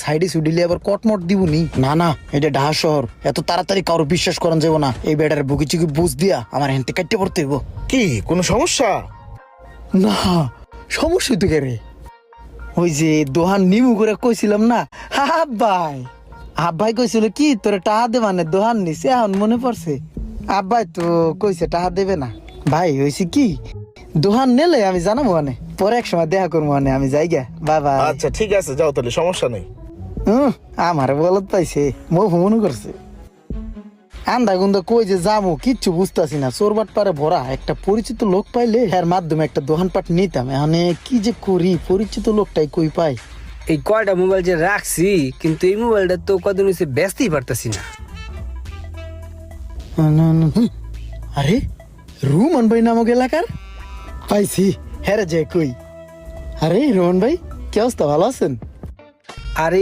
সাইডে সুডিলে আবার কটমট দিবনি। না না, এটা ঢাকা শহর, এত তাড়াতাড়ি কারো বিশ্বাস করান যাবো না। এই বেটার বুকি চুকি বুঝ দিয়া আমার হেনতে কাটতে পড়তে হইব। কি কোনো সমস্যা? না, সমস্যা তো কে রে? ওই যে দোহান নিমু করে কইছিলাম না, আব্বাই আব্বাই কইছিল কি তোরে টাকা দে, মানে দোহান নিছে, এখন মনে পড়ছে। আব্বাই তো কইছে টাকা দেবে না। ভাই হয়েছে কি, দোহান নেলে আমি জানাবো মানে, পরে এক সময় দেখা করবো মানে, আমি যাই গে, বাবা। আচ্ছা ঠিক আছে, যাও তাহলে, সমস্যা নেই। আমার বলত পাইছে, মো মনে করছে। আন্দা গুন্দা কই যে যামু কিচ্ছু বুঝতাছি না, চোরবাট পারে ভরা। একটা পরিচিত লোক পাইলে এর মাধ্যমে একটা দোকানপাট নিতাম। এখানে কি যে করি, পরিচিত লোকটাই কই পাই। এই কয়টা মোবাইল যে রাখছি, কিন্তু এই মোবাইলটা তো কদিন হয়েছে ব্যস্তই পারতাছি না। আরে রুমন ভাই নামক এলাকার পাইছি, হ্যাঁ যে কই। আরে রোহন ভাই, কি অবস্থা, ভালো আছেন? আর